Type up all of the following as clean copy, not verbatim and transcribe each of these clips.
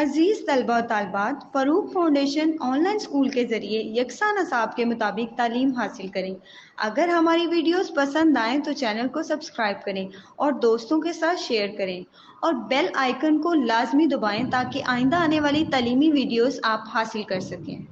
अजीज़ तलबा और तालिबात, Farooq foundation online school के ज़रिए यकसा नसाब के मुताबिक तालीम हासिल करें। अगर हमारी वीडियोस पसंद आएँ तो चैनल को सब्सक्राइब करें और दोस्तों के साथ शेयर करें और बेल आइकन को लाजमी दबाएं ताकि आइंदा आने वाली तालीमी वीडियोस आप हासिल कर सकें।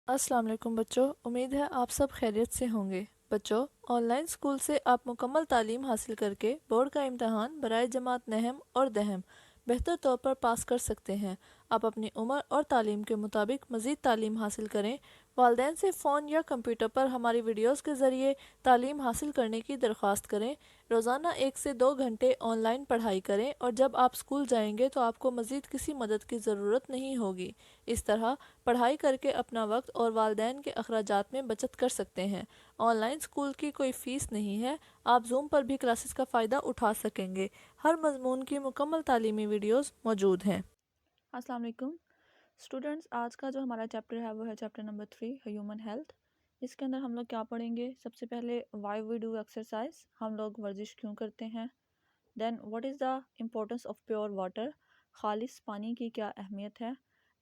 अस्सलाम वालेकुम बच्चों, उम्मीद है आप सब खैरियत से होंगे। बच्चों, ऑनलाइन स्कूल से आप मुकम्मल तालीम हासिल करके बोर्ड का इम्तहान बराए जमात नहम और दहम बेहतर तौर पर पास कर सकते हैं। आप अपनी उम्र और तालीम के मुताबिक मज़ीद तालीम हासिल करें। वालिदैन से फ़ोन या कंप्यूटर पर हमारी वीडियोस के ज़रिए तालीम हासिल करने की दरख्वास्त करें। रोज़ाना 1 से 2 घंटे ऑनलाइन पढ़ाई करें और जब आप स्कूल जाएंगे तो आपको मज़ीद किसी मदद की ज़रूरत नहीं होगी। इस तरह पढ़ाई करके अपना वक्त और वालिदैन के अखराजात में बचत कर सकते हैं। ऑनलाइन स्कूल की कोई फ़ीस नहीं है। आप जूम पर भी क्लासेस का फ़ायदा उठा सकेंगे। हर मजमून की मुकम्मल तालीमी वीडियोस मौजूद हैं। अस्सलाम वालेकुम स्टूडेंट्स, आज का जो हमारा चैप्टर है वो है चैप्टर नंबर 3, ह्यूमन हेल्थ। इसके अंदर हम लोग क्या पढ़ेंगे? सबसे पहले वाई वी डू एक्सरसाइज, हम लोग वर्जिश क्यों करते हैं। Then what is the importance of pure water, खालिस पानी की क्या अहमियत है।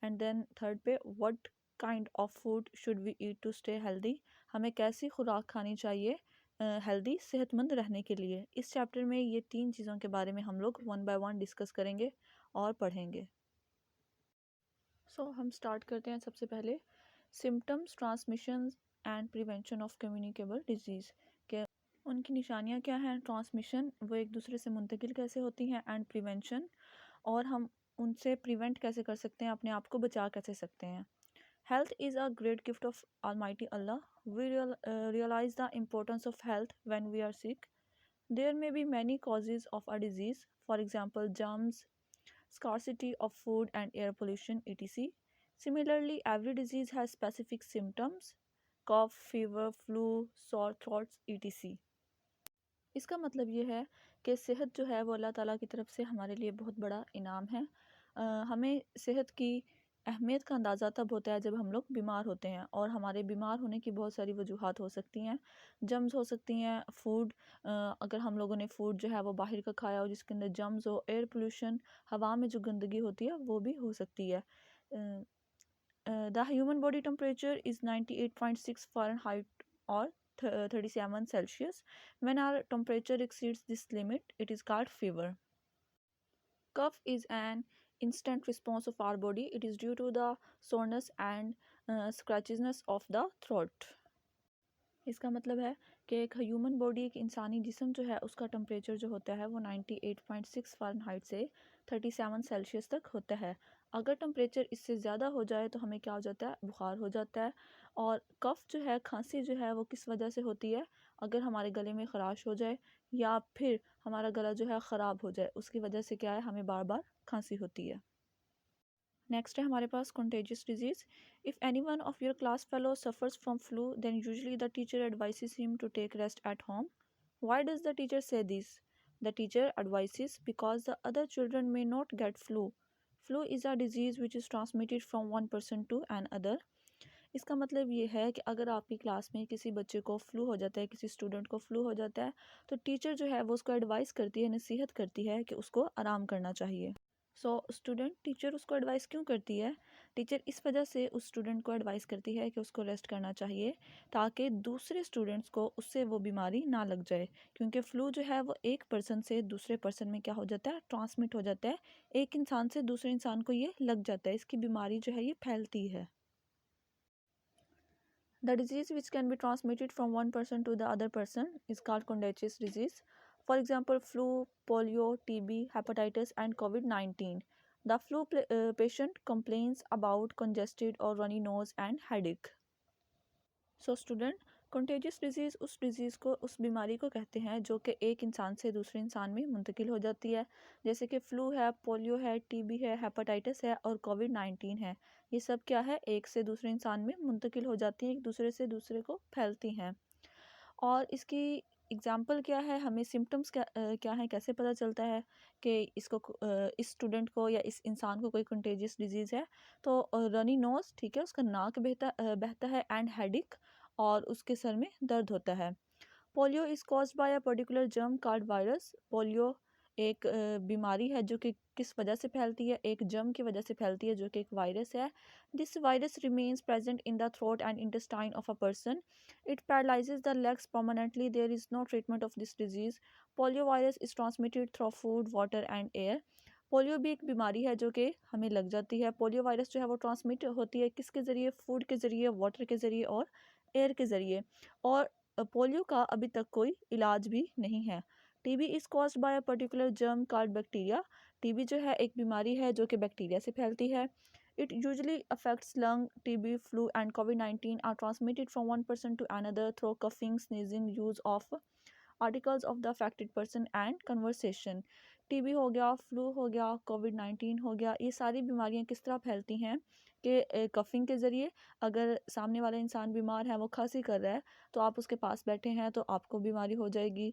एंड देन थर्ड पे what kind of food should we eat to stay healthy, हमें कैसी खुराक खानी चाहिए हेल्दी सेहतमंद रहने के लिए। इस चैप्टर में ये 3 चीज़ों के बारे में हम लोग 1 बाय 1 डिस्कस करेंगे और पढ़ेंगे। हम स्टार्ट करते हैं सबसे पहले symptoms, transmission and prevention of communicable disease के उनकी निशानियां क्या हैं। ट्रांसमिशन, वो एक दूसरे से मुंतकिल कैसे होती हैं। एंड प्रिवेंशन, और हम उनसे प्रिवेंट कैसे कर सकते हैं, अपने आप को बचा कैसे सकते हैं। Health is a great gift of almighty Allah. We realise the importance of health when we are sick. There may be many causes of a disease, for example germs, scarcity of food and air pollution, etc. Similarly, every disease has specific symptoms: cough, fever, flu, sore throats, etc. इसका मतलब ये है कि सेहत जो है वो अल्लाह ताला की तरफ से हमारे लिए बहुत बड़ा इनाम है। हमें सेहत की अहमियत का अंदाज़ा तब होता है जब हम लोग बीमार होते हैं, और हमारे बीमार होने की बहुत सारी वजूहात हो सकती हैं। जम्स हो सकती हैं, फूड, अगर हम लोगों ने फूड जो है वो बाहर का खाया हो जिसके अंदर जम्स हो, एयर पोल्यूशन, हवा में जो गंदगी होती है वो भी हो सकती है। The human body temperature is 98.6 Fahrenheit or 37 Celsius. When our temperature exceeds this limit, it is called fever. Cough is an instant response of our body. It is due to the soreness and scratchiness of the throat. इसका मतलब है कि एक human body, एक इंसानी जिस्म जो है उसका टेम्परेचर जो होता है वो 98.6 फ़ारेनहाइट से 37 सेल्सियस तक होता है। अगर टेम्परेचर इससे ज़्यादा हो जाए तो हमें क्या हो जाता है? बुखार हो जाता है। और कफ़ जो है, खांसी जो है, वो किस वजह से होती है? अगर हमारे गले में ख़राश हो जाए या फिर हमारा गला जो है ख़राब हो जाए, उसकी वजह से क्या है, हमें बार बार खांसी होती है। नेक्स्ट है हमारे पास contagious disease. If any one of your class fellow suffers from flu, then usually the teacher advises him to take rest at home. Why does the teacher say this? The teacher advises because the other children may not get flu. Flu is a disease which is transmitted from one person to another. इसका मतलब ये है कि अगर आपकी class में किसी बच्चे को फ्लू हो जाता है, किसी स्टूडेंट को फ्लू हो जाता है, तो टीचर जो है वो उसको एडवाइस करती है, नसीहत करती है कि उसको आराम करना चाहिए। स्टूडेंट, टीचर उसको एडवाइस क्यों करती है? टीचर इस वजह से उस स्टूडेंट को एडवाइस करती है कि उसको रेस्ट करना चाहिए ताकि दूसरे स्टूडेंट्स को उससे वो बीमारी ना लग जाए, क्योंकि फ्लू जो है वो एक पर्सन से दूसरे पर्सन में क्या हो जाता है? ट्रांसमिट हो जाता है। एक इंसान से दूसरे इंसान को ये लग जाता है, इसकी बीमारी जो है ये फैलती है। The disease which can be transmitted from one person to the other person is called contagious disease. For example, flu, polio, TB, hepatitis, and COVID-19. The flu patient complains about congested or runny nose and headache. Student, contagious disease उस disease को, उस बीमारी को कहते हैं जो कि एक इंसान से दूसरे इंसान में मुंतकिल हो जाती है। जैसे कि फ़्लू है, पोलियो है, टीबी है, हेपेटाइटिस है और कोविड-19 है। ये सब क्या है? एक से दूसरे इंसान में मुंतकिल हो जाती हैं, एक दूसरे से दूसरे को फैलती हैं। और इसकी एग्जाम्पल क्या है? हमें सिम्टम्स क्या हैं, कैसे पता चलता है कि इस स्टूडेंट को या इस इंसान को कोई कंटेजियस डिजीज़ है? तो रनी नोज़, ठीक है, उसका नाक बहता है, एंड हेडिक, और उसके सर में दर्द होता है। Polio is caused by a particular germ called virus. Polio एक बीमारी है जो कि किस वजह से फैलती है, एक जर्म की वजह से फैलती है जो कि एक वायरस है. This virus remains present in the throat and intestine of a person. It paralyses the legs permanently. There is no treatment of this disease. Polio virus is transmitted through food, water and air. Polio भी एक बीमारी है जो कि हमें लग जाती है. पोलियो वायरस जो है वो ट्रांसमिट होती है किसके ज़रिए? फूड के ज़रिए, वाटर के ज़रिए और एयर के ज़रिए. और पोलियो का अभी तक कोई इलाज भी नहीं है. TB is caused by a particular germ called bacteria. TB जो है एक बीमारी है जो कि बैक्टीरिया से फैलती है. It usually affects lung. TB, flu and कोविड-19 are transmitted from one person to another through coughing, sneezing, use of articles of the affected person and conversation. TB हो गया, फ्लू हो गया, कोविड-19 हो गया, ये सारी बीमारियां किस तरह फैलती हैं कि कफिंग के ज़रिए. अगर सामने वाला इंसान बीमार है, वो खांसी कर रहा है, तो आप उसके पास बैठे हैं तो आपको बीमारी हो जाएगी.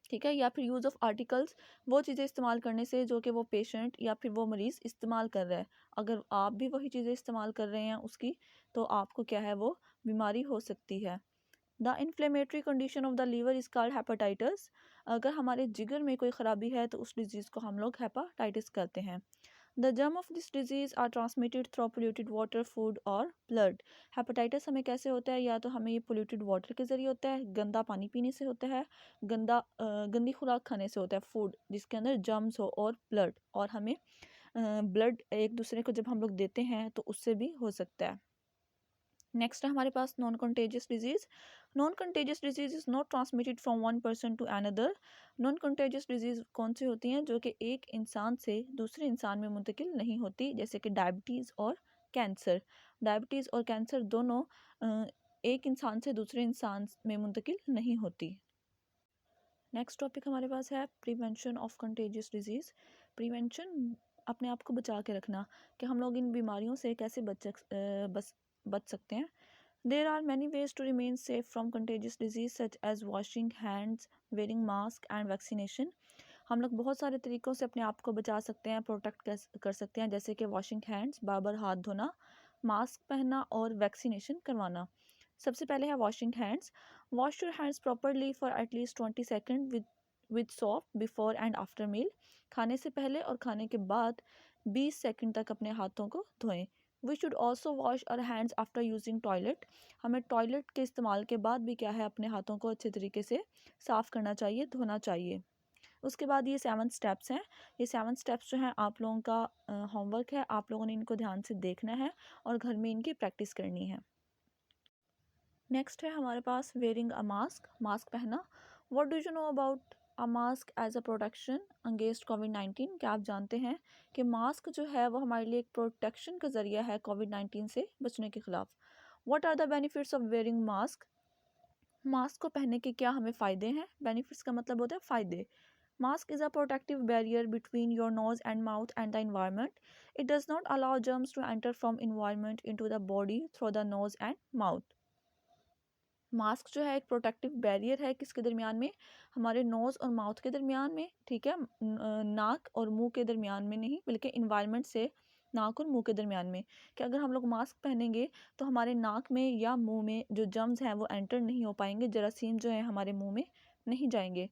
ठीक है. या फिर यूज़ ऑफ आर्टिकल्स, वो चीज़ें इस्तेमाल करने से जो कि वो पेशेंट या फिर वो मरीज़ इस्तेमाल कर रहा है, अगर आप भी वही चीज़ें इस्तेमाल कर रहे हैं उसकी, तो आपको क्या है, वो बीमारी हो सकती है. The inflammatory condition of the liver is called hepatitis. अगर हमारे जिगर में कोई ख़राबी है तो उस डिज़ीज़ को हम लोग हेपाटाइटिस कहते हैं. The germ of this disease are transmitted through polluted water, food और ब्लड. हेपेटाइटिस हमें कैसे होता है? या तो हमें ये पोल्यूटेड वाटर के ज़रिए होता है, गंदा पानी पीने से होता है, गंदी खुराक खाने से होता है, फूड जिसके अंदर जर्म्स हो, और ब्लड, और हमें ब्लड एक दूसरे को जब हम लोग देते हैं तो उससे भी हो सकता है. नेक्स्ट है हमारे पास non contagious disease. Non contagious disease is not transmitted from one person to another. Non contagious disease कौन सी होती हैं? जो कि एक इंसान से दूसरे इंसान में मुंतकिल नहीं होती, जैसे कि डायबिटीज़ और कैंसर. डायबिटीज़ और कैंसर दोनों एक इंसान से दूसरे इंसान में मुंतकिल नहीं होती. नेक्स्ट टॉपिक हमारे पास है prevention of contagious disease. Prevention, अपने आप को बचा के रखना, कि हम लोग इन बीमारियों से कैसे बच सकते हैं. There are many ways to remain safe from contagious disease such as washing hands, wearing mask and vaccination. हम लोग बहुत सारे तरीक़ों से अपने आप को बचा सकते हैं, प्रोटेक्ट कर सकते हैं, जैसे कि वॉशिंग हैंड्स, बार-बार हाथ धोना, मास्क पहनना और वैक्सीनेशन करवाना. सबसे पहले है washing hands. Wash your hands properly for at least 20 second with soap before and after meal. खाने से पहले और खाने के बाद 20 सेकंड तक अपने हाथों को धोएं. We should also wash our hands after using toilet. हमें टॉयलेट के इस्तेमाल के बाद भी क्या है, अपने हाथों को अच्छे तरीके से साफ़ करना चाहिए, धोना चाहिए. उसके बाद ये 7 स्टेप्स हैं. ये 7 स्टेप्स जो हैं आप लोगों का होमवर्क है, आप लोगों ने इनको ध्यान से देखना है और घर में इनकी प्रैक्टिस करनी है. नेक्स्ट है हमारे पास वेयरिंग अ मास्क, मास्क पहनना. What do you know about a mask as a protection against कोविड-19? क्या आप जानते हैं कि मास्क जो है वो हमारे लिए एक प्रोटेक्शन का ज़रिया है कोविड-19 से बचने के ख़िलाफ़. What are the benefits of wearing mask? Mask को पहनने के क्या हमें फ़ायदे हैं? बेनिफिट्स का मतलब होता है फ़ायदे. Mask is a protective barrier between your nose and mouth and the environment. It does not allow germs to enter from environment into the body through the nose and mouth. Mask जो है एक protective barrier है, किसके दरमियान में? हमारे nose और mouth के दरमियान में. ठीक है. नाक और मुंह के दरमियान में नहीं, बल्कि इन्वायरमेंट से नाक और मुंह के दरमियान में. कि अगर हम लोग मास्क पहनेंगे तो हमारे नाक में या मुंह में जो जर्म्स हैं वो एंटर नहीं हो पाएंगे, जरासीम जो है हमारे मुंह में नहीं जाएंगे.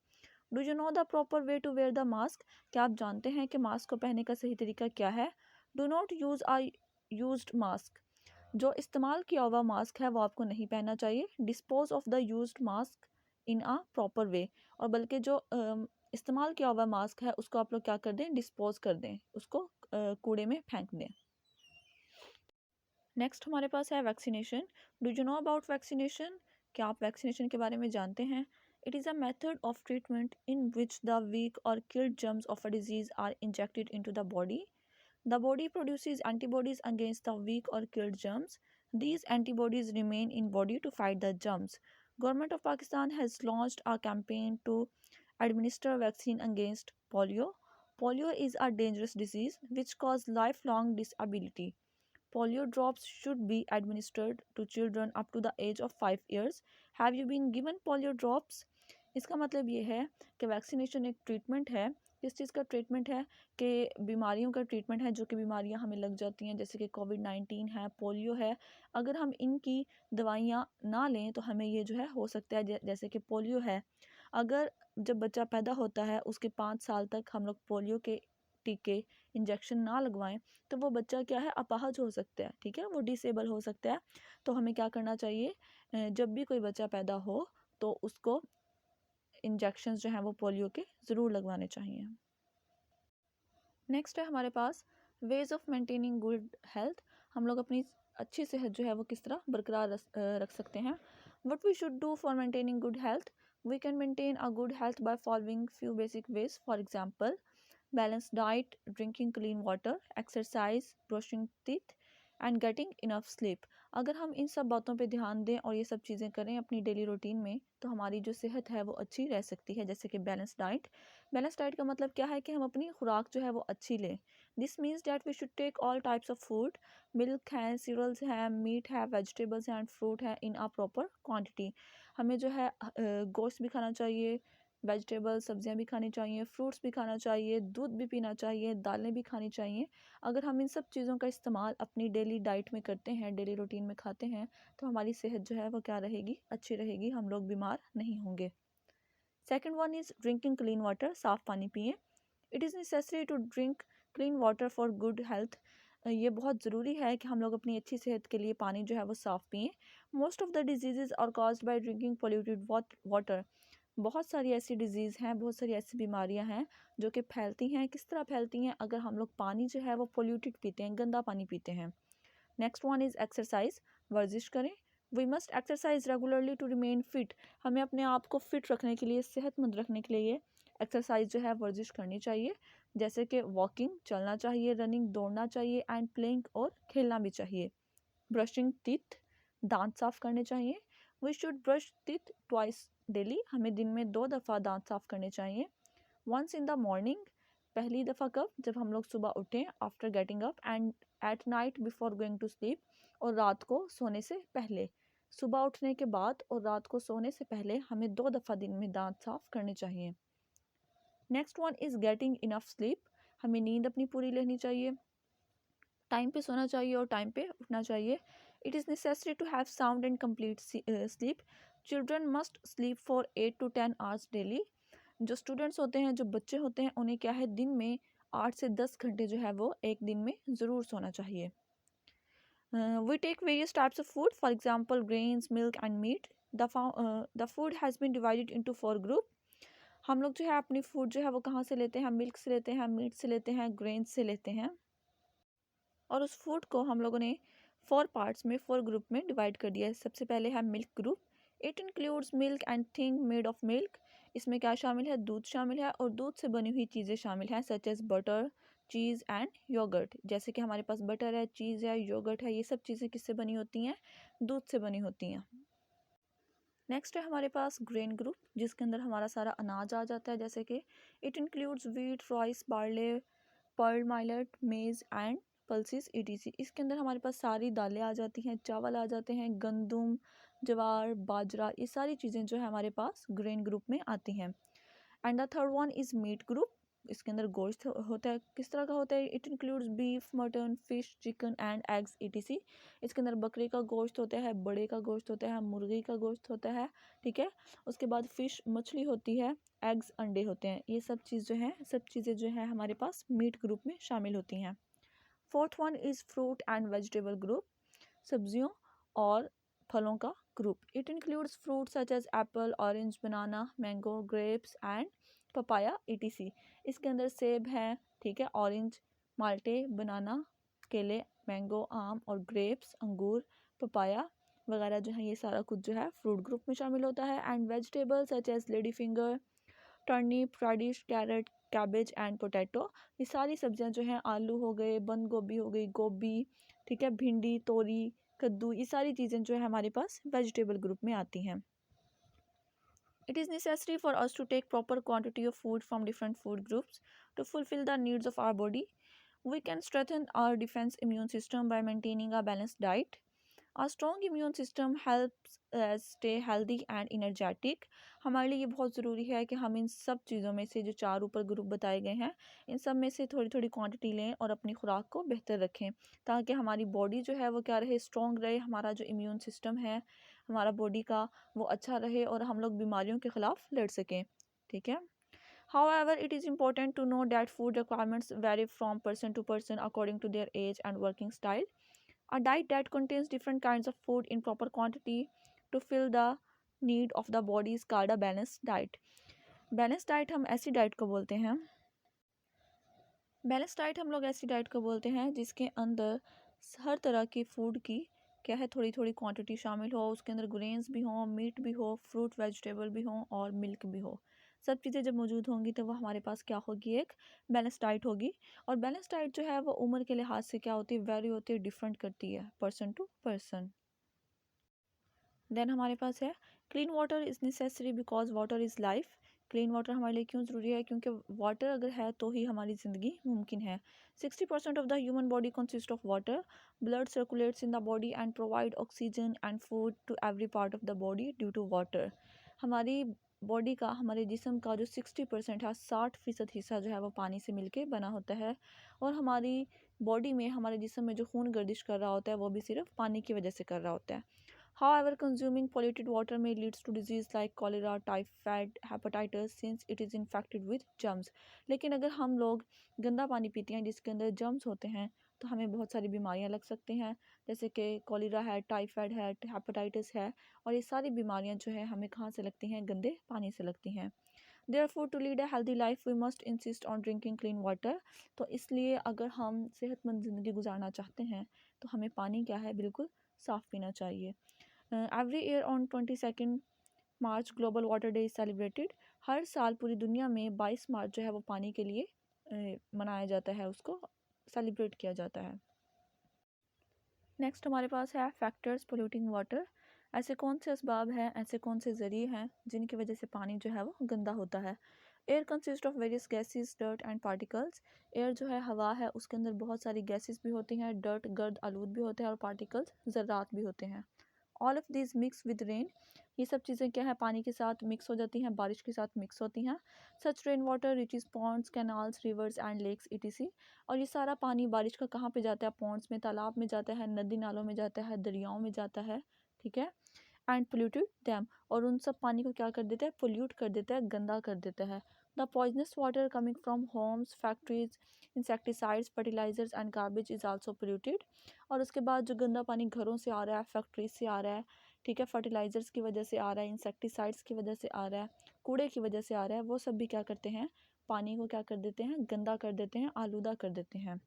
Do you know the proper way to wear the mask? क्या आप जानते हैं कि मास्क को पहनने का सही तरीका क्या है? Do not use a used mask. जो इस्तेमाल किया हुआ मास्क है वो आपको नहीं पहनना चाहिए. Dispose of the used mask in a proper way. और बल्कि जो इस्तेमाल किया हुआ मास्क है उसको आप लोग क्या कर दें, डिस्पोज कर दें, उसको कूड़े में फेंक दें. नेक्स्ट हमारे पास है vaccination. Do you know about vaccination? क्या आप वैक्सीनेशन के बारे में जानते हैं? It is a method of treatment in which the weak or killed germs of a disease are injected into the body. The body produces antibodies against the weak or killed germs. These antibodies remain in body to fight the germs. Government of Pakistan has launched a campaign to administer vaccine against polio. Polio is a dangerous disease which causes lifelong disability. Polio drops should be administered to children up to the age of 5 years. Have you been given polio drops? इसका मतलब ये है कि vaccination एक treatment है. किस चीज़ का treatment है? कि बीमारियों का ट्रीटमेंट है, जो कि बीमारियां हमें लग जाती हैं, जैसे कि कोविड-19 है, पोलियो है. अगर हम इनकी दवाइयां ना लें तो हमें ये जो है हो सकता है, जैसे कि पोलियो है. अगर जब बच्चा पैदा होता है उसके 5 साल तक हम लोग पोलियो के टीके इंजेक्शन ना लगवाएं तो वो बच्चा क्या है, अपाहज हो सकता है, ठीक है, वो डिसेबल हो सकता है। तो हमें क्या करना चाहिए, जब भी कोई बच्चा पैदा हो तो उसको इंजेक्शंस जो हैं वो पोलियो के ज़रूर लगवाने चाहिए। नेक्स्ट है हमारे पास ways of maintaining good health. हम लोग अपनी अच्छी सेहत जो है वो किस तरह बरकरार रख सकते हैं। What we should do for maintaining good health, we can maintain a good health by following few basic ways. For example, balanced diet, drinking clean water, exercise, brushing teeth and getting enough sleep। अगर हम इन सब बातों पे ध्यान दें और ये सब चीज़ें करें अपनी डेली रूटीन में तो हमारी जो सेहत है वो अच्छी रह सकती है। जैसे कि बैलेंस डाइट का मतलब क्या है कि हम अपनी खुराक जो है वो अच्छी लें। This means that we should take all types of food, milk है, सीरियल्स है, मीट है, वेजिटेबल्स हैं एंड फ्रूट है इन अ प्रॉपर क्वांटिटी। हमें जो है गोश्त भी खाना चाहिए, वेजिटेबल सब्जियां भी खानी चाहिए, फ्रूट्स भी खाना चाहिए, दूध भी पीना चाहिए, दालें भी खानी चाहिए। अगर हम इन सब चीज़ों का इस्तेमाल अपनी डेली डाइट में करते हैं, डेली रूटीन में खाते हैं, तो हमारी सेहत जो है वो क्या रहेगी, अच्छी रहेगी, हम लोग बीमार नहीं होंगे। Second one is drinking clean water, साफ़ पानी पिए। It is necessary to drink clean water for good health. ये बहुत ज़रूरी है कि हम लोग अपनी अच्छी सेहत के लिए पानी जो है वो साफ़ पिएँ। Most of the diseases are caused by drinking polluted water. बहुत सारी ऐसी डिज़ीज़ हैं, बहुत सारी ऐसी बीमारियां हैं जो कि फैलती हैं। किस तरह फैलती हैं, अगर हम लोग पानी जो है वो पोल्यूटेड पीते हैं, गंदा पानी पीते हैं। नेक्स्ट वन इज़ एक्सरसाइज, वर्जिश करें। We must exercise regularly to remain fit. हमें अपने आप को फिट रखने के लिए, सेहतमंद रखने के लिए एक्सरसाइज जो है वर्जिश करनी चाहिए। जैसे कि वॉकिंग, चलना चाहिए, रनिंग, दौड़ना चाहिए एंड प्लेइंग और खेलना भी चाहिए। ब्रशिंग टीथ, दांत साफ करने चाहिए। We should brush teeth twice daily. हमें दिन में 2 दफ़ा दांत साफ करने चाहिए। वंस इन द मॉर्निंग, पहली दफ़ा कब, जब हम लोग सुबह उठें, after getting up, and at night before going to sleep, और रात को सोने से पहले। सुबह उठने के बाद और रात को सोने से पहले हमें 2 दफ़ा दिन में दांत साफ करने चाहिए। Next one is getting enough sleep. हमें नींद अपनी पूरी लेनी चाहिए, टाइम पे सोना चाहिए और टाइम पे उठना चाहिए। It is necessary to have sound and complete sleep. Children must sleep for 8 to 10 hours daily. जो स्टूडेंट्स होते हैं, जो बच्चे होते हैं, उन्हें क्या है, दिन में 8 से 10 घंटे जो है वो एक दिन में ज़रूर सोना चाहिए। We take various types of food, for example grains, milk and meat. The food has been divided into 4 group. हम लोग जो है अपनी फूड जो है वो कहाँ से लेते हैं, मिल्क से लेते हैं, मीट से लेते हैं, ग्रेन्स से लेते हैं, और उस फूड को हम लोगों ने 4 पार्ट्स में, 4 ग्रुप में डिवाइड कर दिया है। सबसे पहले है milk group. It includes milk and thing made of milk. इसमें क्या शामिल है, दूध शामिल है और दूध से बनी हुई चीज़ें शामिल हैं, such as butter, cheese and yoghurt. जैसे कि हमारे पास बटर है, चीज़ है, योगर्ट है, ये सब चीज़ें किससे बनी होती हैं, दूध से बनी होती हैं। नेक्स्ट है हमारे पास ग्रेन ग्रुप, जिसके अंदर हमारा सारा अनाज आ जाता है। जैसे कि it includes wheat, rice, barley, pearl millet, maize and pulses etc. इसके अंदर हमारे पास सारी दालें आ जाती हैं, चावल आ जाते हैं, गंदम, ज्वार, बाजरा, ये सारी चीज़ें जो है हमारे पास ग्रेन ग्रुप में आती हैं। And the third one is meat group. इसके अंदर गोश्त होता है। किस तरह का होता है, it includes beef, mutton, fish, chicken and eggs etc. इसके अंदर बकरे का गोश्त होता है, बड़े का गोश्त होता है, मुर्गी का गोश्त होता है, ठीक है। उसके बाद फिश, मछली होती है, एग्स, अंडे होते हैं। ये सब चीज़ जो है, सब चीज़ें जो है हमारे पास मीट ग्रुप में शामिल होती हैं। Fourth one is fruit and vegetable group, सब्जियों और फलों का ग्रुप। It includes fruit such as apple, orange, banana, mango, grapes and papaya etc. इसके अंदर सेब है, ठीक है, ऑरेंज, माल्टे, बनाना, केले, मैंगो, आम, और ग्रेप्स, अंगूर, पपाया वगैरह जो है, ये सारा कुछ जो है फ्रूट ग्रुप में शामिल होता है। And vegetable such as lady finger, turnip, radish, carrot, cabbage and potato. ये सारी सब्जियां जो हैं, आलू हो गए, बंद गोभी हो गई, गोभी, ठीक है, भिंडी, तोरी, कद्दू, ये सारी चीज़ें जो है हमारे पास वेजिटेबल ग्रुप में आती हैं। It is necessary for us to take proper quantity of food from different food groups to fulfill the needs of our body. We can strengthen our defense immune system by maintaining a balanced diet. A strong immune system helps us stay healthy and energetic. हमारे लिए ये बहुत ज़रूरी है कि हम इन सब चीज़ों में से, जो 4 ऊपर ग्रुप बताए गए हैं, इन सब में से थोड़ी थोड़ी क्वांटिटी लें और अपनी खुराक को बेहतर रखें, ताकि हमारी बॉडी जो है वो क्या रहे, स्ट्रॉन्ग रहे। हमारा जो इम्यून सिस्टम है, हमारा बॉडी का वो अच्छा रहे और हम लोग बीमारियों के ख़िलाफ़ लड़ सकें, ठीक है। However, it is important to know that food requirements vary from person to person according to their age and working style. A diet that contains different kinds of food in proper quantity to fill the need of the body is called a balanced diet. Balanced diet हम ऐसी diet को बोलते हैं balance diet हम लोग ऐसी diet को बोलते हैं जिसके अंदर हर तरह की फूड की क्या है थोड़ी थोड़ी क्वांटिटी शामिल हो, उसके अंदर ग्रेन्स भी हों, मीट भी हो, फ्रूट वेजिटेबल भी हों और मिल्क भी हो। सब चीज़ें जब मौजूद होंगी तो वो हमारे पास क्या होगी, एक बैलेंस डाइट होगी। और बैलेंस डाइट जो है वो उम्र के लिहाज से क्या होती है, वेरी होती है, डिफरेंट करती है पर्सन टू पर्सन। देन हमारे पास है clean water is necessary because water is life. Clean water हमारे लिए क्यों ज़रूरी है, क्योंकि वाटर अगर है तो ही हमारी ज़िंदगी मुमकिन है। 60% of the human body consist of water. Blood circulates in the body and provide oxygen and food to every part of the body due to water. हमारी बॉडी का, हमारे जिस्म का जो 60% है, 60% हिस्सा जो है वो पानी से मिलके बना होता है। और हमारी बॉडी में, हमारे जिस्म में जो खून गर्दिश कर रहा होता है वो भी सिर्फ पानी की वजह से कर रहा होता है। However, consuming polluted water may lead to disease like cholera, typhoid, hepatitis since it is infected with germs. लेकिन अगर हम लोग गंदा पानी पीते हैं जिसके अंदर जर्म्स होते हैं तो हमें बहुत सारी बीमारियां लग सकती हैं, जैसे कि कॉलेरा है, टाइफाइड है, हेपेटाइटिस है। और ये सारी बीमारियां जो है हमें कहाँ से लगती हैं, गंदे पानी से लगती हैं। Therefore, to lead a healthy life, we must insist on drinking clean water. तो इसलिए अगर हम सेहतमंद ज़िंदगी गुजारना चाहते हैं तो हमें पानी क्या है, बिल्कुल साफ़ पीना चाहिए। Every year on 22 March global water day is celebrated. हर साल पूरी दुनिया में 22 मार्च जो है वो पानी के लिए मनाया जाता है, उसको सेलिब्रेट किया जाता है। नेक्स्ट हमारे पास है फैक्टर्स पोल्यूटिंग वाटर। ऐसे कौन से असबाब हैं, ऐसे कौन से ज़रिए हैं जिनकी वजह से पानी जो है वो गंदा होता है। Air consist of various gases, dirt and particles. Air जो है हवा है, उसके अंदर बहुत सारी गैसेस भी होती हैं, डर्ट गर्द आलूद भी होते हैं और पार्टिकल्स ज़र्रात भी होते हैं। All of this mix with rain. ये सब चीज़ें क्या है, पानी के साथ मिक्स हो जाती हैं, बारिश के साथ मिक्स होती हैं। Such rain water reaches ponds, canals, rivers and lakes etc। और ये सारा पानी बारिश का कहाँ पे जाता है, पॉन्ड्स में, तालाब में जाता है, नदी नालों में जाता है, दरियाओं में जाता है, ठीक है। एंड पोल्यूटेड डैम, और उन सब पानी को क्या कर देता है, पोल्यूट कर देता है, गंदा कर देता है। The poisonous water coming from homes, factories, insecticides, fertilizers and garbage is also polluted. और उसके बाद जो गंदा पानी घरों से आ रहा है, फैक्ट्रीज से आ रहा है, ठीक है, फर्टिलाइज़र्स की वजह से आ रहा है, इंसेक्टिसाइड्स की वजह से आ रहा है, कूड़े की वजह से आ रहा है, वो सब भी क्या करते हैं, पानी को क्या कर देते हैं, गंदा कर देते हैं, आलूदा कर देते हैं।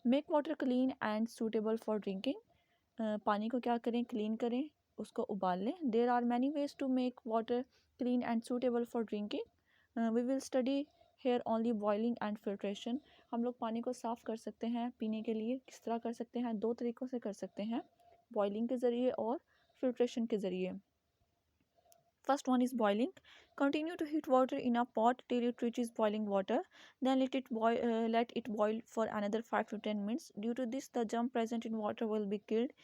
Make water clean and suitable for drinking. पानी को क्या करें, क्लीन करें, उसको उबाल लें। There are many ways to make water clean and suitable for drinking. We will study here only boiling and filtration. हम लोग पानी को साफ़ कर सकते हैं पीने के लिए, किस तरह कर सकते हैं, दो तरीक़ों से कर सकते हैं, बॉइलिंग के ज़रिए और फिल्ट्रेशन के ज़रिए। First one is boiling. Continue to heat water in a pot till it reaches boiling water. Then let it boil for another 5 to 10 minutes. Due to this, the germ present in water will be killed.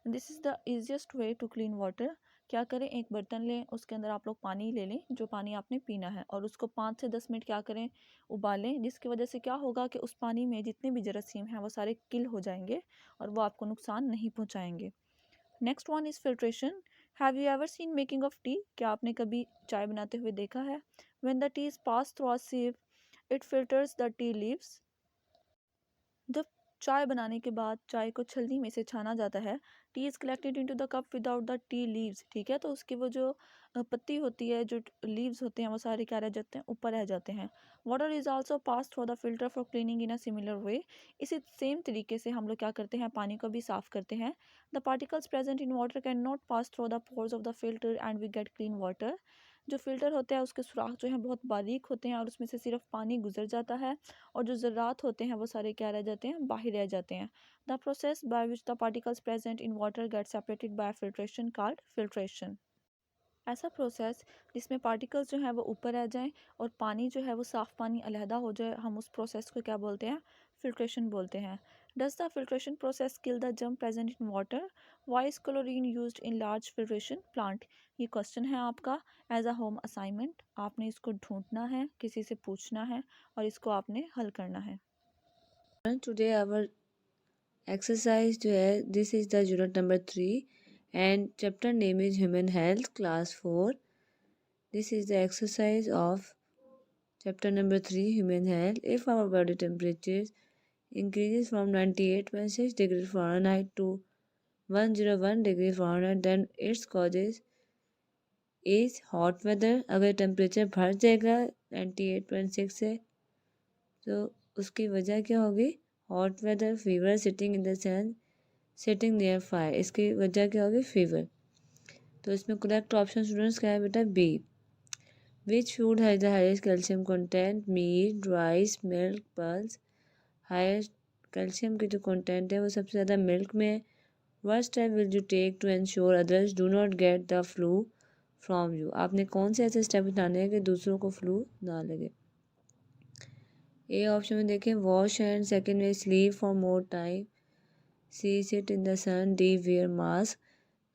And this is the easiest way to clean water. क्या करें, एक बर्तन लें, उसके अंदर आप लोग पानी ले लें, जो पानी आपने पीना है, और उसको 5 से 10 मिनट क्या करें, उबालें, जिसकी वजह से क्या होगा कि उस पानी में जितने भी जरासीम हैं वो सारे किल हो जाएंगे और वो आपको नुकसान नहीं पहुंचाएंगे। Next one is filtration. Have you ever seen making of T? क्या आपने कभी चाय बनाते हुए देखा है? When the T is pass through a sieve, it filters the tea leaves. जब चाय बनाने के बाद चाय को छलनी में से छाना जाता है, T is collected into the cup without the tea leaves, ठीक है। तो उसकी वो जो पत्ती होती है, जो लीव्स होते हैं, वो सारे क्या रह जाते हैं, ऊपर रह जाते हैं। Water is also pass through the filter for cleaning in a similar way. इसी सेम तरीके से हम लोग क्या करते हैं, पानी को भी साफ़ करते हैं। The particles present in water can not pass through the pores of the filter and we get clean water. जो फ़िल्टर होता है उसके सुराख जो हैं बहुत बारीक होते हैं और उसमें से सिर्फ पानी गुजर जाता है, और जो ज़र्रात होते हैं वो सारे क्या रह जाते हैं, बाहर रह जाते हैं। The process by which the particles present in water get separated by filtration called filtration. ऐसा प्रोसेस जिसमें पार्टिकल्स जो हैं वो ऊपर रह जाएं और पानी जो है वो साफ़ पानी अलहदा हो जाए, हम उस प्रोसेस को क्या बोलते हैं, फिल्ट्रेशन बोलते हैं। Does the filtration process kill the germ present in water? Why is chlorine used in large filtration plant? ये क्वेश्चन है आपका एज अ होम असाइनमेंट। आपने इसको ढूंढना है, किसी से पूछना है और इसको आपने हल करना है। टुडे आवर एक्सरसाइज जो है, this is the unit number 3 and chapter name is Human Health, class 4. This is the exercise of chapter number 3, Human Health. If our body temperature increases from 98.6 degrees Fahrenheit to 101 degree Fahrenheit, then its causes is hot weather. अगर temperature बढ़ जाएगा 98.6 से तो उसकी वजह क्या होगी? Hot weather, fever, sitting in the sun, sitting near fire, इसकी वजह क्या होगी? फीवर। तो इसमें करेक्ट ऑप्शन स्टूडेंट्स क्या है बेटा? B. Which food has the highest calcium content? Meat, rice, milk, pulse. Highest calcium की जो कंटेंट है वो सबसे ज़्यादा मिल्क में है। What step will you take to ensure others do not get the flu from you? आपने कौन से ऐसे स्टेप उठाने हैं कि दूसरों को फ्लू ना लगे? ए ऑप्शन में देखें, वॉश हैंड। सेकेंड में sleep for more time. C sit in the sun. D wear mask.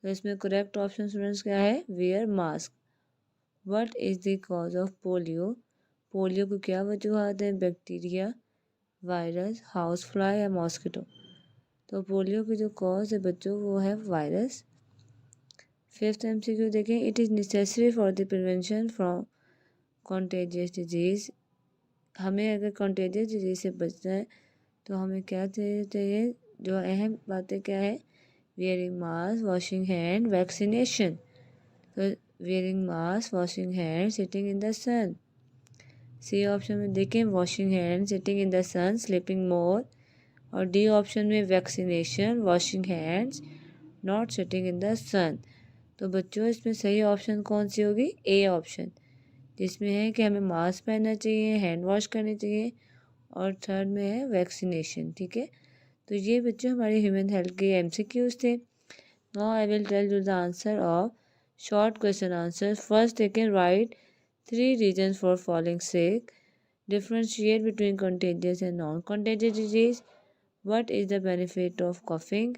तो इसमें करेक्ट ऑप्शन स्टूडेंट्स क्या है? Wear mask. What is the cause of polio? Polio को क्या वजूहत है? बैक्टीरिया, वायरस, हाउस फ्लाई या मॉस्किटो? तो पोलियो की जो कॉज है बच्चों वो है वायरस। फिफ्थ एमसीक्यू देखें, it is necessary for the prevention from contagious disease. हमें अगर कॉन्टेजियस डिजीज़ से बचना है तो हमें क्या चाहिए? जो अहम बातें क्या है? Wearing mask, washing hand, vaccination. तो wearing mask, washing hand, sitting in the sun. C option में देखें, washing hand, sitting in the sun, sleeping more. और डी ऑप्शन में vaccination, washing hands, not sitting in the sun. तो बच्चों इसमें सही option कौन सी होगी? ए ऑप्शन, जिसमें है कि हमें मास्क पहनना चाहिए, हैंड वॉश करनी चाहिए, और थर्ड में है वैक्सीनेशन। ठीक है, तो ये बच्चों हमारे ह्यूमन हेल्थ के एमसीक्यूज थे। Now I will tell you the answer of short question answer. First देखें, right 3 reasons for falling sick. Differentiate between contagious and non-contagious disease. What is the benefit of coughing?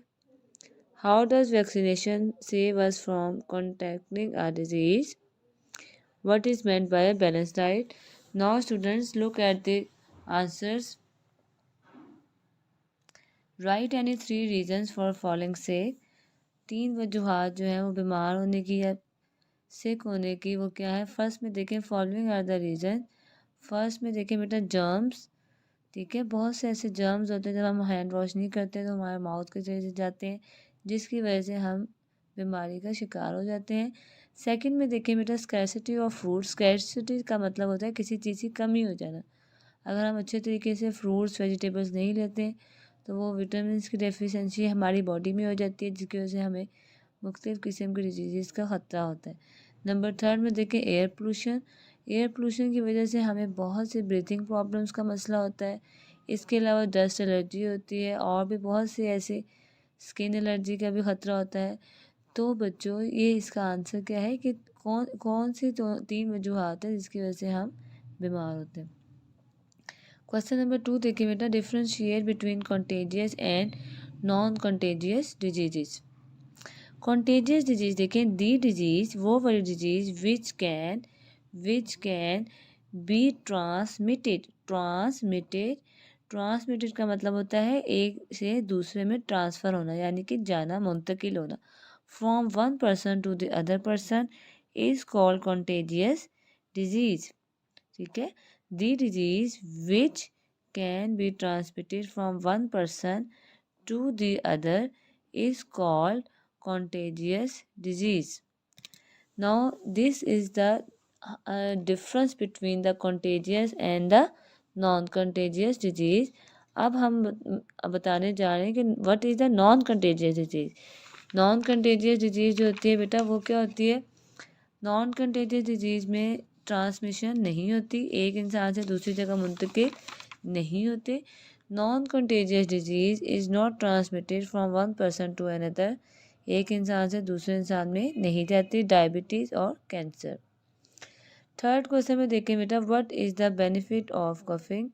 How does vaccination save us from contracting a disease? What is meant by a balanced diet? Now students, look at the answers. Write any 3 reasons for falling sick. 3 वजूहत जो है वो बीमार होने की या सिक होने की, वो क्या है? फर्स्ट में देखें, following are the reason. First में देखें बेटा, जर्म्स। ठीक है, बहुत से ऐसे जर्म्स होते हैं जब हम हैंड वॉश नहीं करते तो हमारे माउथ के जरिए जाते हैं, जिसकी वजह से हम बीमारी का शिकार हो जाते हैं। सेकंड में देखें बेटा, स्कैरसिटी ऑफ फ्रूट। स्कैरसिटी का मतलब होता है किसी चीज़ की कमी हो जाना। अगर हम अच्छे तरीके से फ्रूट्स वेजिटेबल्स नहीं लेते तो वो विटामिन की डेफिशिएंसी हमारी बॉडी में हो जाती है, जिसकी वजह से हमें मुख्तलिफ़ किस्म की डिजीज़ का ख़तरा होता है। नंबर थर्ड में देखें, एयर पोल्यूशन। एयर पोल्यूशन की वजह से हमें बहुत से ब्रीथिंग प्रॉब्लम्स का मसला होता है। इसके अलावा डस्ट एलर्जी होती है और भी बहुत से ऐसे स्किन एलर्जी का भी ख़तरा होता है। तो बच्चों ये इसका आंसर क्या है कि कौन कौन सी 3 वजूहत है जिसकी वजह से हम बीमार होते हैं। क्वेश्चन नंबर 2 देखिए बेटा, differentiate between contagious and non contagious disease. Contagious disease देखें, दी डिजीज़ वो वाली disease which can be transmitted का मतलब होता है एक से दूसरे में ट्रांसफ़र होना, यानी कि जाना, मुंतकिल होना। From one person to the other person is called contagious disease. ठीक है, the disease which can be transmitted from one person to the other is called contagious disease. Now this is the difference between the contagious and the non-contagious disease. अब हम बताने जा रहे हैं कि what is the non-contagious disease. non-contagious disease जो होती है बेटा वो क्या होती है? non-contagious disease में ट्रांसमिशन नहीं होती, एक इंसान से दूसरी जगह मुंतकिल नहीं होते। non-contagious disease is not transmitted from one person to another. एक इंसान से दूसरे इंसान में नहीं जाती। डायबिटीज़ और कैंसर। थर्ड क्वेश्चन में देखें बेटा, what is the benefit of coughing.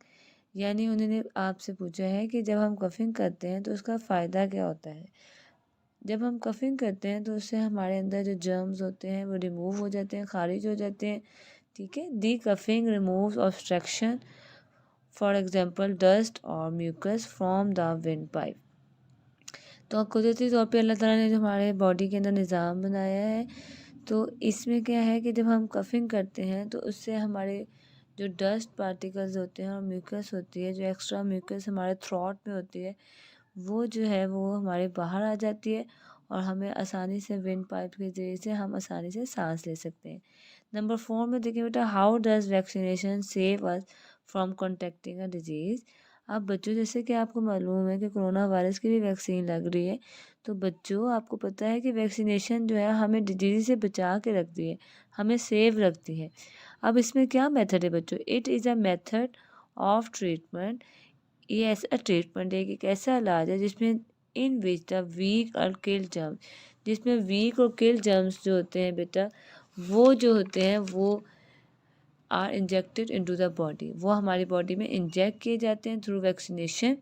यानी उन्होंने आपसे पूछा है कि जब हम कफिंग करते हैं तो उसका फ़ायदा क्या होता है। जब हम कफिंग करते हैं तो उससे हमारे अंदर जो जर्म्स होते हैं वो रिमूव हो जाते हैं, खारिज हो जाते हैं। ठीक है, the coughing removes obstruction, for example dust और mucus from the windpipe. तो कुदरती तौर पे अल्लाह ताला ने जो हमारे बॉडी के अंदर निज़ाम बनाया है, तो इसमें क्या है कि जब हम कफ़िंग करते हैं तो उससे हमारे जो डस्ट पार्टिकल्स होते हैं और म्यूकस होती है, जो एक्स्ट्रा म्यूकस हमारे थ्रोट में होती है, वो जो है वो हमारे बाहर आ जाती है और हमें आसानी से विंड पाइप के ज़रिए से हम आसानी से सांस ले सकते हैं। नंबर 4 में देखिए बेटा, how does vaccination save us from contracting a disease. अब बच्चों, जैसे कि आपको मालूम है कि कोरोना वायरस की भी वैक्सीन लग रही है, तो बच्चों आपको पता है कि वैक्सीनेशन जो है हमें डिजीज़ से बचा के रखती है, हमें सेव रखती है। अब इसमें क्या मेथड है बच्चों? It is a method of treatment. ये ऐसा ट्रीटमेंट है कि एक ऐसा इलाज है जिसमें इन विच द वीक और किल जर्म्स, जिसमें वीक और किल जर्म्स जो होते हैं बेटा, वो जो होते हैं वो are injected into the body, वो हमारी बॉडी में इंजेक्ट किए जाते हैं थ्रू वैक्सीनेशन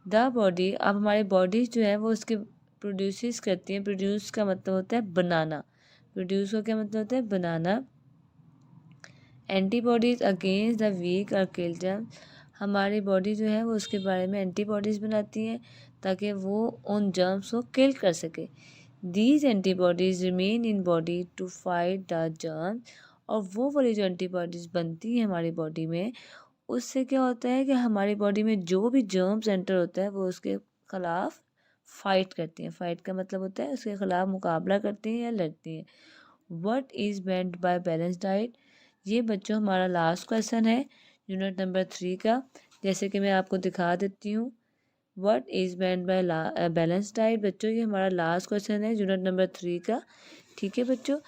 द बॉडी। अब हमारी बॉडी जो है वो उसके प्रोड्यूस करती है। प्रोड्यूस का मतलब होता है बनाना। प्रोड्यूस का क्या मतलब होता है? बनाना। एंटीबॉडीज़ अगेंस्ट द वीक और किल जर्म, हमारी बॉडी जो है वो उसके बारे में एंटीबॉडीज़ बनाती हैं ताकि वो उन जर्म्स को किल कर सके। These antibodies remain in body to fight the germ, और वो वाली जो एंटीबॉडीज़ बनती हैं हमारी बॉडी में, उससे क्या होता है कि हमारी बॉडी में जो भी जर्म्स एंटर होता है वो उसके ख़िलाफ़ फ़ाइट करती हैं। फ़ाइट का मतलब होता है उसके ख़िलाफ़ मुकाबला करती हैं या लड़ती हैं। What is meant by balance diet? ये बच्चों हमारा लास्ट क्वेश्चन है यूनिट नंबर 3 का। जैसे कि मैं आपको दिखा देती हूँ, what is meant by balance diet. बच्चों ये हमारा लास्ट क्वेश्चन है यूनिट नंबर 3 का। ठीक है बच्चों,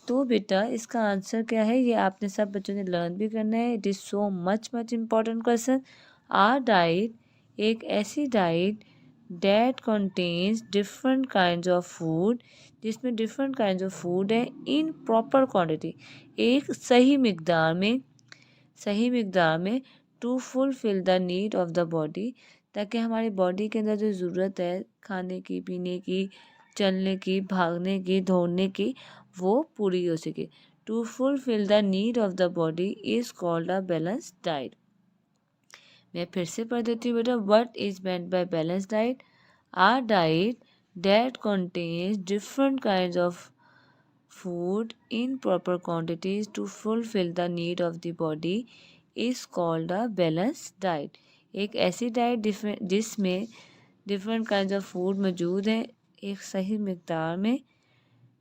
तो बेटा इसका आंसर क्या है ये आपने सब बच्चों ने लर्न भी करना है। It is so much important question. Are diet एक ऐसी diet that contains different kind of food, जिसमें डिफरेंट काइंड ऑफ फूड है इन प्रॉपर क्वांटिटी, एक सही मिकदार में to fulfil the need of the body, ताकि हमारी बॉडी के अंदर जो ज़रूरत है खाने की, पीने की, चलने की, भागने की, दौड़ने की, वो पूरी हो सके। To fulfil the need of the body is called a balance diet. मैं फिर से पढ़ देती हूँ बेटा, what is meant by balance diet. Are diet that contains different kinds of food in proper quantities to fulfill the need of the body is called a balanced diet। एक ऐसी diet जिसमें डिफरेंट काइंड ऑफ फूड मौजूद है एक सही मिकदार में।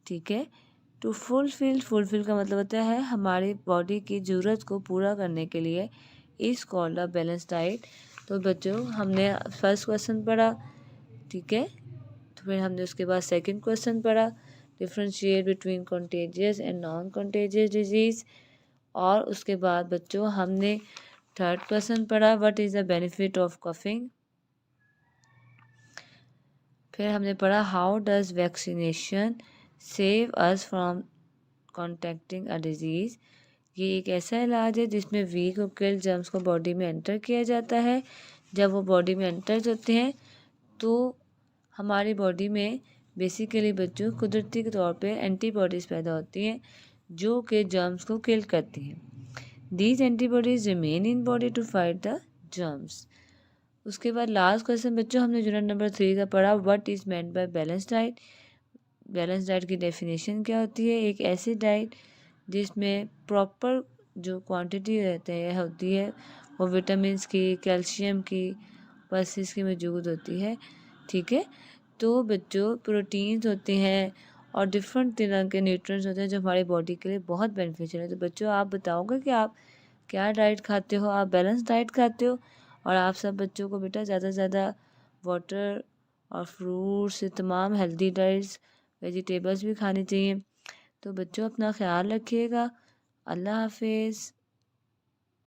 ठीक है, टू फुलफिल का मतलब होता है हमारी बॉडी की ज़रूरत को पूरा करने के लिए is called a balance diet. तो बच्चों हमने फर्स्ट क्वेश्चन पढ़ा, ठीक है, तो फिर हमने उसके बाद सेकंड क्वेश्चन पढ़ा, differentiate between contagious and non contagious disease, और उसके बाद बच्चों हमने थर्ड क्वेश्चन पढ़ा, what is the benefit of coughing. फिर हमने पढ़ा how does vaccination save us from contracting a disease. ये एक ऐसा इलाज है जिसमें वीक और किल जर्म्स को बॉडी में एंटर किया जाता है। जब वो बॉडी में एंटर होते हैं तो हमारी बॉडी में बेसिकली बच्चों कुदरती के तौर पे एंटीबॉडीज़ पैदा होती हैं जो कि जर्म्स को किल करती हैं। These antibodies remain in body to fight the germs. उसके बाद लास्ट क्वेश्चन बच्चों हमने यूनिट नंबर 3 का पढ़ा, what is meant by balance diet. Balance diet की डेफिनेशन क्या होती है? एक ऐसी डाइट जिसमें प्रॉपर जो क्वांटिटी होती है वो विटामिन्स की, कैल्शियम की, पल्सिस की मौजूद होती है। ठीक है, तो बच्चों प्रोटीन्स होते हैं और डिफरेंट तरह के न्यूट्रिएंट्स होते हैं जो हमारी बॉडी के लिए बहुत बेनिफिशियल है। तो बच्चों आप बताओगे कि आप क्या डाइट खाते हो? आप बैलेंस डाइट खाते हो? और आप सब बच्चों को बेटा ज़्यादा से ज़्यादा वाटर और फ्रूट्स, तमाम हेल्दी डाइट्स, वेजिटेबल्स भी खानी चाहिए। तो बच्चों अपना ख्याल रखिएगा। अल्लाह हाफिज़।